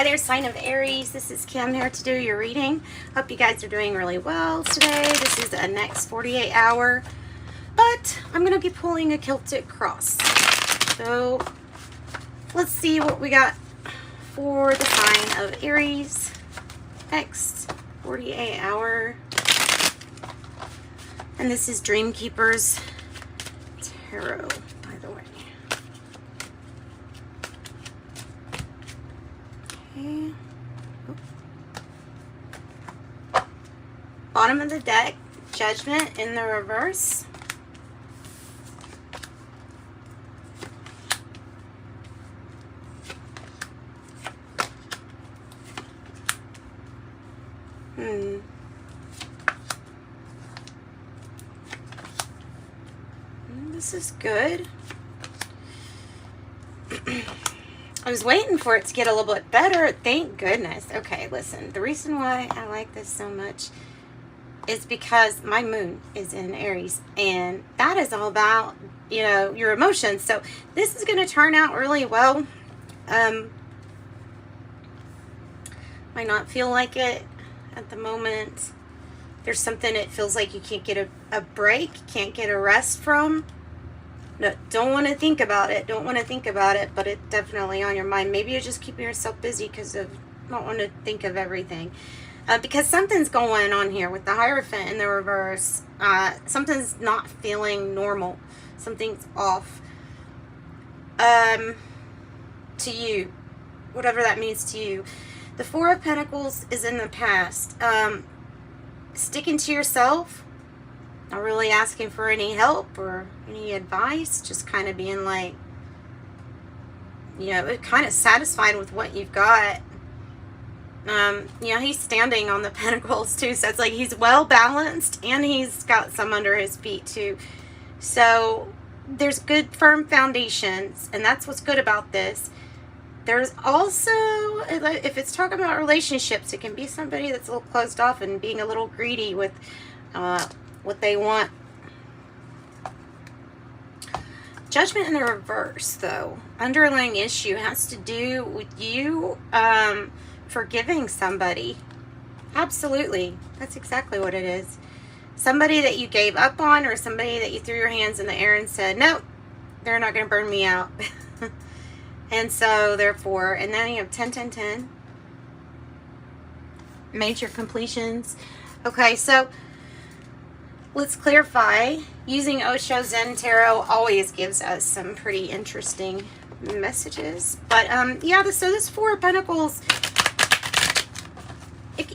Hi there, sign of Aries. This is Kim here to do your reading. Hope you guys are doing really well today. This is the next 48 hour, but I'm going to be pulling a Celtic cross. So let's see what we got for the sign of Aries. Next 48 hour. And this is Dreamkeepers Tarot, by the way. Okay. Bottom of the deck, Judgment in the reverse. This is good. I was waiting for it to get a little bit better. Thank goodness. Okay, listen. The reason why I like this so much is because my moon is in Aries, and that is all about, you know, your emotions. So this is going to turn out really well. Might not feel like it at the moment. There's something it feels like you can't get a break, can't get a rest from. No, don't want to think about it. Don't want to think about it, but it's definitely on your mind. Maybe you're just keeping yourself busy because of not want to think of everything. Because something's going on here with the Hierophant in the reverse. Something's not feeling normal. Something's off. To you. Whatever that means to you. The Four of Pentacles is in the past. Sticking to yourself. Not really asking for any help or any advice. Just kind of being like, you know, kind of satisfied with what you've got. You know, he's standing on the Pentacles too. So it's like he's well balanced and he's got some under his feet too. So there's good firm foundations. And that's what's good about this. There's also, if it's talking about relationships, it can be somebody that's a little closed off and being a little greedy with what they want. Judgment in the reverse, though. Underlying issue has to do with you forgiving somebody. Absolutely. That's exactly what it is. Somebody that you gave up on, or somebody that you threw your hands in the air and said, nope, they're not going to burn me out. And so, therefore, and then you have 10, 10, 10. Major completions. Okay, so let's clarify. Using Osho Zen Tarot always gives us some pretty interesting messages. But, yeah, so this Four of Pentacles,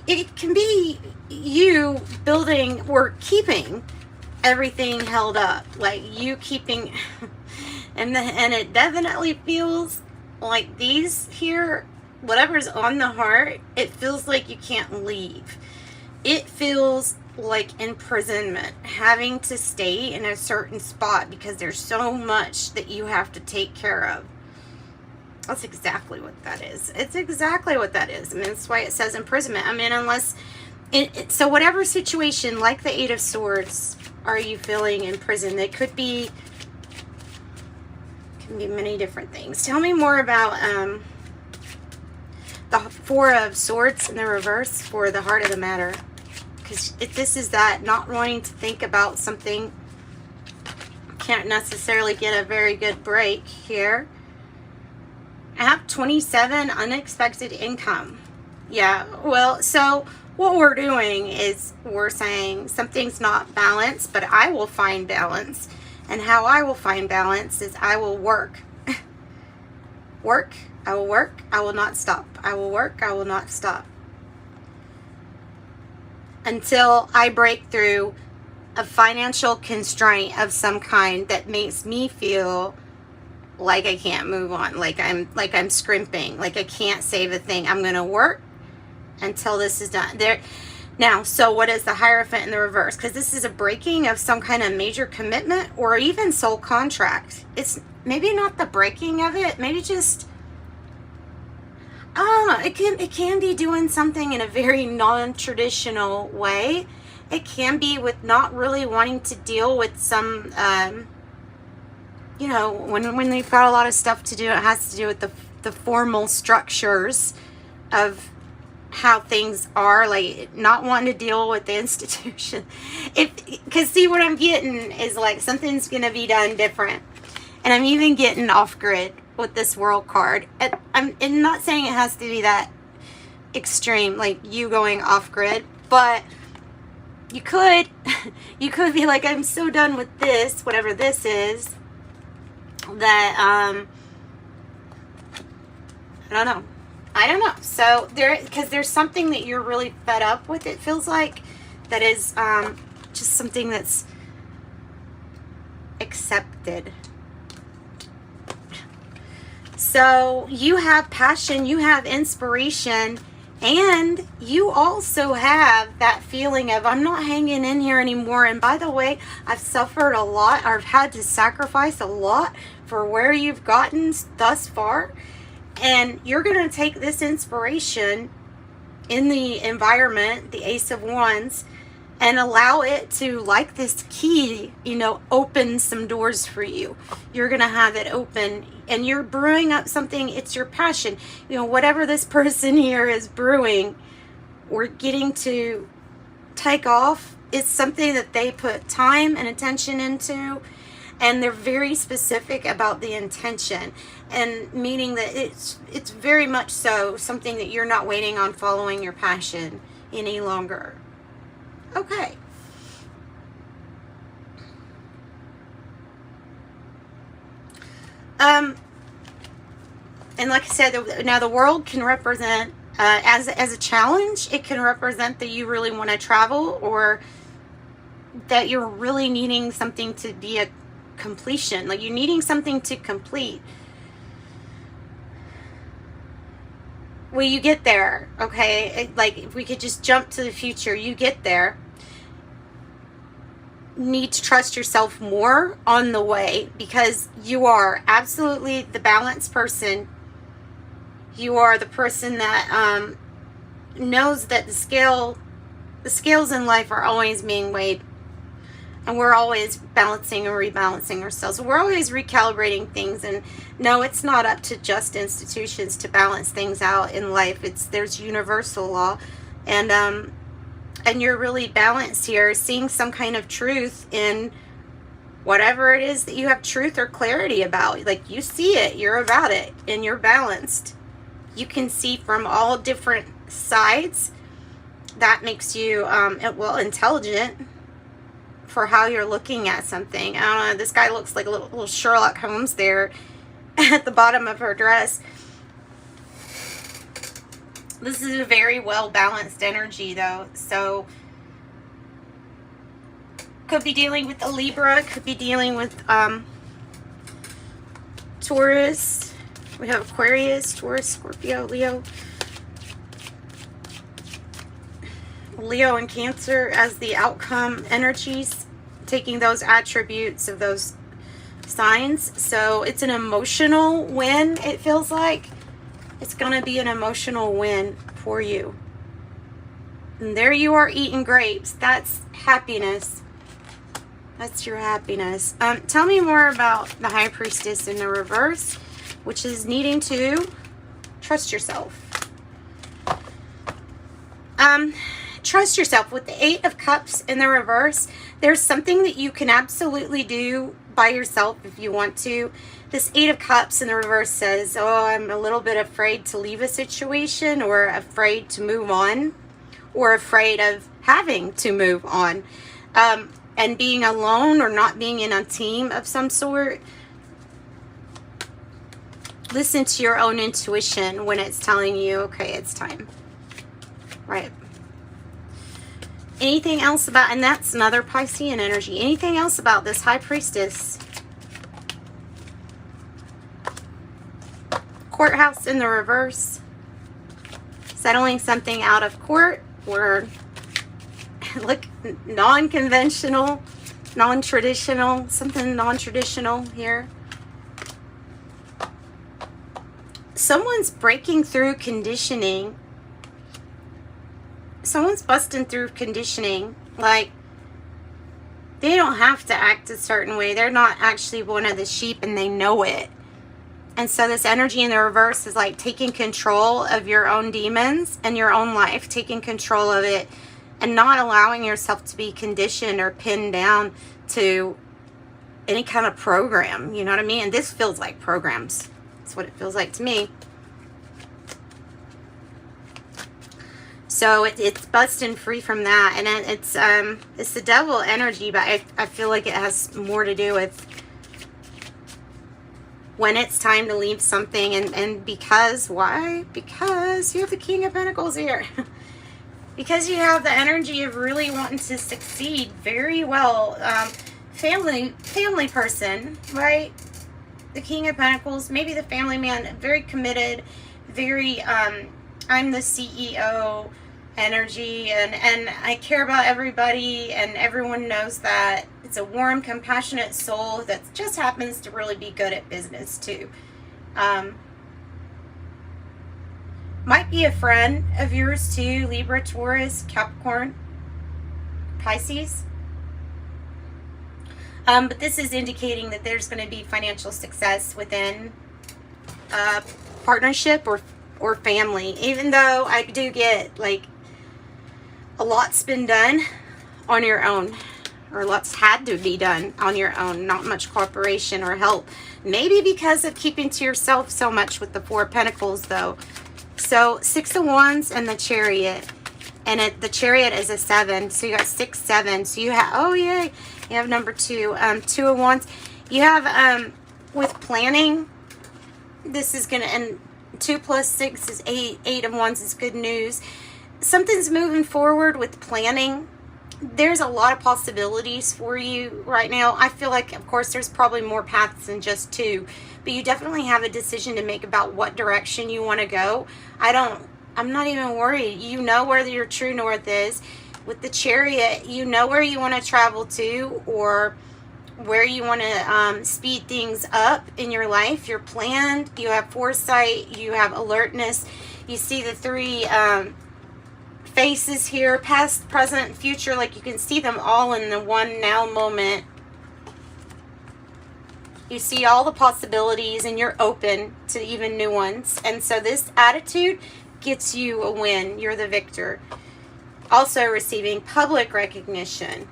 it can be you building or keeping everything held up. Like you keeping, and it definitely feels like these here, whatever's on the heart, it feels like you can't leave. It feels like imprisonment, having to stay in a certain spot because there's so much that you have to take care of. That's exactly what that is. It's exactly what that is. I mean, that's why it says imprisonment. I mean, unless so whatever situation, like the Eight of Swords, are you feeling imprisoned? It could be many different things. Tell me more about the Four of Swords in the reverse for the heart of the matter. Because this is that not wanting to think about something. Can't necessarily get a very good break here. I have 27, unexpected income. Yeah, well, so what we're doing is we're saying something's not balanced, but I will find balance. And how I will find balance is I will work. Work, I will work, I will not stop. I will work, I will not stop. Until I break through a financial constraint of some kind that makes me feel like I can't move on, like I'm scrimping, like I can't save a thing. I'm going to work until this is done. There. Now, so what is the Hierophant in the reverse? Because this is a breaking of some kind of major commitment or even soul contract. It's maybe not the breaking of it. Maybe just, I don't know. It can be doing something in a very non-traditional way. It can be with not really wanting to deal with some, you know, when they've got a lot of stuff to do, it has to do with the formal structures of how things are, like not wanting to deal with the institution. Because see, what I'm getting is like something's going to be done different. And I'm even getting off grid with this World card. I'm not saying it has to be that extreme, like you going off grid, but you could be like, I'm so done with this, whatever this is, that I don't know. So because there's something that you're really fed up with, it feels like, that is just something that's accepted. So you have passion, you have inspiration, and you also have that feeling of, I'm not hanging in here anymore. And by the way, I've suffered a lot. I've had to sacrifice a lot for where you've gotten thus far. And you're going to take this inspiration in the environment, the Ace of Wands, and allow it to, like this key, you know, open some doors for you. You're going to have it open, and you're brewing up something. It's your passion. You know, whatever this person here is brewing or getting to take off, it's something that they put time and attention into, and they're very specific about the intention, and meaning that it's very much so something that you're not waiting on following your passion any longer. Okay. And like I said, now the world can represent, as a challenge, it can represent that you really want to travel, or that you're really needing something to be a completion, like you're needing something to complete. Well, you get there, okay? Like, if we could just jump to the future, you get there. Need to trust yourself more on the way, because you are absolutely the balanced person. You are the person that knows that the scales in life are always being weighed. And we're always balancing and rebalancing ourselves. We're always recalibrating things. And no, it's not up to just institutions to balance things out in life. There's universal law. And you're really balanced here, seeing some kind of truth in whatever it is that you have truth or clarity about. Like, you see it, you're about it, and you're balanced. You can see from all different sides. That makes you, intelligent for how you're looking at something. I don't know, this guy looks like a little Sherlock Holmes there at the bottom of her dress. This is a very well balanced energy though. So could be dealing with a Libra, could be dealing with Taurus. We have Aquarius, Taurus, Scorpio, Leo and Cancer as the outcome energies, taking those attributes of those signs. So it's an emotional win, it feels like. It's going to be an emotional win for you. And there you are eating grapes. That's happiness. That's your happiness. Tell me more about the High Priestess in the reverse, which is needing to trust yourself. Trust yourself. With the Eight of Cups in the reverse, there's something that you can absolutely do by yourself if you want to. This Eight of Cups in the reverse says, oh, I'm a little bit afraid to leave a situation, or afraid to move on, or afraid of having to move on. And being alone or not being in a team of some sort. Listen to your own intuition when it's telling you, okay, it's time. Right. Anything else about, and that's another Piscean energy. Anything else about this High Priestess? Courthouse in the reverse. Settling something out of court, or look, non-conventional, non-traditional, something non-traditional here. Someone's breaking through conditioning. Someone's busting through conditioning. Like, they don't have to act a certain way. They're not actually one of the sheep, and they know it. And so this energy in the reverse is like taking control of your own demons and your own life, taking control of it and not allowing yourself to be conditioned or pinned down to any kind of program. You know what I mean? And this feels like programs. That's what it feels like to me. So it's busting free from that. And it's the devil energy, but I feel like it has more to do with when it's time to leave something. And because, why? Because you have the King of Pentacles here. Because you have the energy of really wanting to succeed very well. Family person, right? The King of Pentacles, maybe the family man, very committed, very, I'm the CEO energy, and I care about everybody, and everyone knows that. It's a warm, compassionate soul that just happens to really be good at business too. Might be a friend of yours too, Libra, Taurus, Capricorn, Pisces. But this is indicating that there's going to be financial success within a partnership or family. Even though I do get like a lot's been done on your own, or lots had to be done on your own. Not much cooperation or help. Maybe because of keeping to yourself so much with the Four of Pentacles though. So 6 of Wands and the Chariot. And the Chariot is a 7. So you got 6, 7. So you have, oh yay, you have number 2. 2 of Wands. You have, with planning, this is going to, and 2 plus 6 is 8. 8 of Wands is good news. Something's moving forward with planning. There's a lot of possibilities for you right now. I feel like, of course, there's probably more paths than just 2. But you definitely have a decision to make about what direction you want to go. I'm not even worried. You know where your true north is. With the Chariot, you know where you want to travel to, or where you want to speed things up in your life. You're planned. You have foresight. You have alertness. You see the 3 faces here, past, present, future. Like you can see them all in the one now moment. You see all the possibilities and you're open to even new ones. And so this attitude gets you a win. You're the victor. Also receiving public recognition.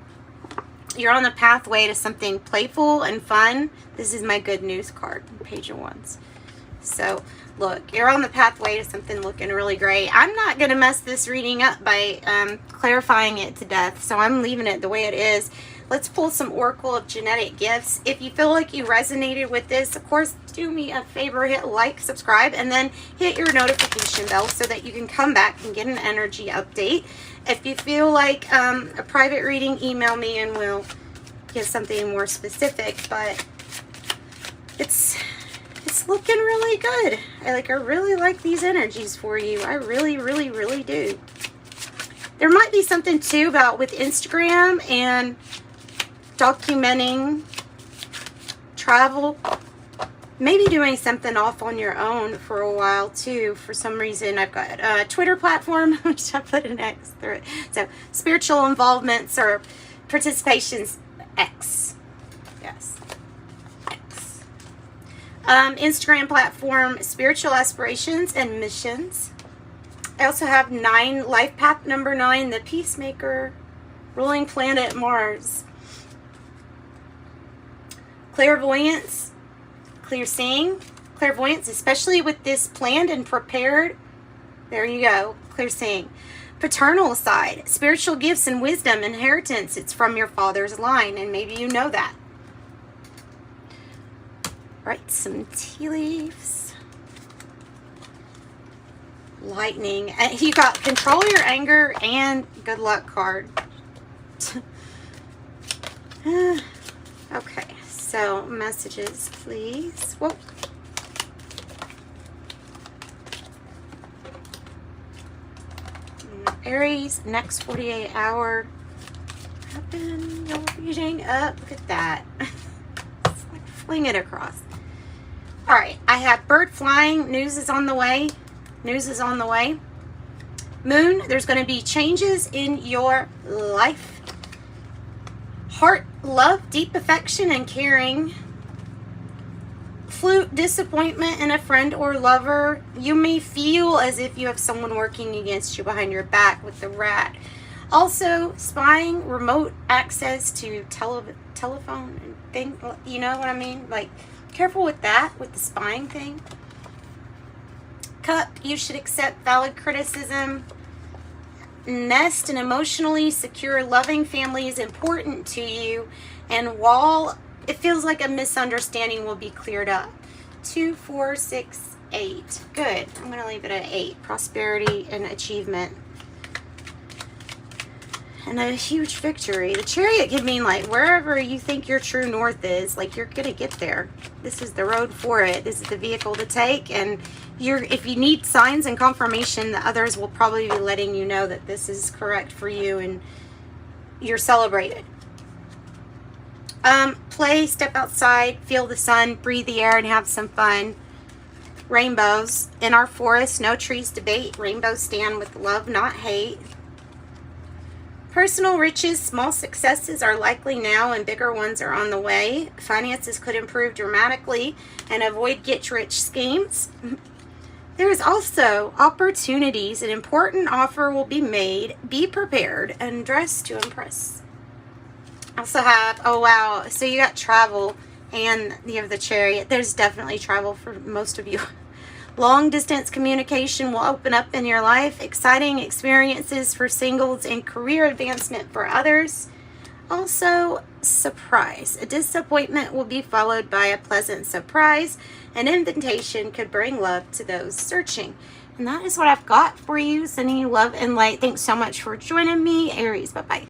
You're on the pathway to something playful and fun. This is my good news card, Page of Wands. So look, you're on the pathway to something looking really great. I'm not going to mess this reading up by clarifying it to death. So I'm leaving it the way it is. Let's pull some Oracle of Genetic Gifts. If you feel like you resonated with this, of course, do me a favor, hit like, subscribe, and then hit your notification bell so that you can come back and get an energy update. If you feel like a private reading, email me and we'll give something more specific. But it's looking really good. I really like these energies for you. I really, really, really do. There might be something too about with Instagram and documenting travel, maybe doing something off on your own for a while too. For some reason, I've got a Twitter platform, which I put an X through it. So spiritual involvements or participations, X. Yes, X. Instagram platform, spiritual aspirations and missions. I also have 9, life path number 9, the Peacemaker, ruling planet Mars. Clairvoyance, clear seeing, clairvoyance, especially with this planned and prepared. There you go, clear seeing. Paternal side, spiritual gifts and wisdom, inheritance. It's from your father's line, and maybe you know that. Right, some tea leaves. Lightning. You got control your anger and good luck card. Okay, so messages, please. Whoa. Aries, next 48 hour. Open your reading up. Look at that. It's like fling it across. All right, I have bird flying. News is on the way. News is on the way. Moon, there's going to be changes in your life. Heart, love, deep affection and caring. Flute, disappointment in a friend or lover. You may feel as if you have someone working against you behind your back with the rat. Also, spying, remote access to telephone and thing. You know what I mean? Like, careful with that, with the spying thing. Cup, you should accept valid criticism. Nest, an emotionally secure, loving family is important to you. And while it feels like a misunderstanding will be cleared up. 2, 4, 6, 8. Good. I'm going to leave it at 8. Prosperity and achievement. And a huge victory. The Chariot could mean like wherever you think your true north is, like you're going to get there. This is the road for it. This is the vehicle to take. And if you need signs and confirmation, the others will probably be letting you know that this is correct for you and you're celebrated. Play, step outside, feel the sun, breathe the air, and have some fun. Rainbows. In our forest, no trees debate. Rainbows stand with love, not hate. Personal riches, small successes are likely now and bigger ones are on the way. Finances could improve dramatically and avoid get-rich schemes. There is also opportunities. An important offer will be made. Be prepared and dress to impress. Also have, oh wow, so you got travel and you have the Chariot. There's definitely travel for most of you. Long distance communication will open up in your life. Exciting experiences for singles and career advancement for others. Also, surprise. A disappointment will be followed by a pleasant surprise. An invitation could bring love to those searching. And that is what I've got for you. Sending you love and light. Thanks so much for joining me, Aries. Bye-bye.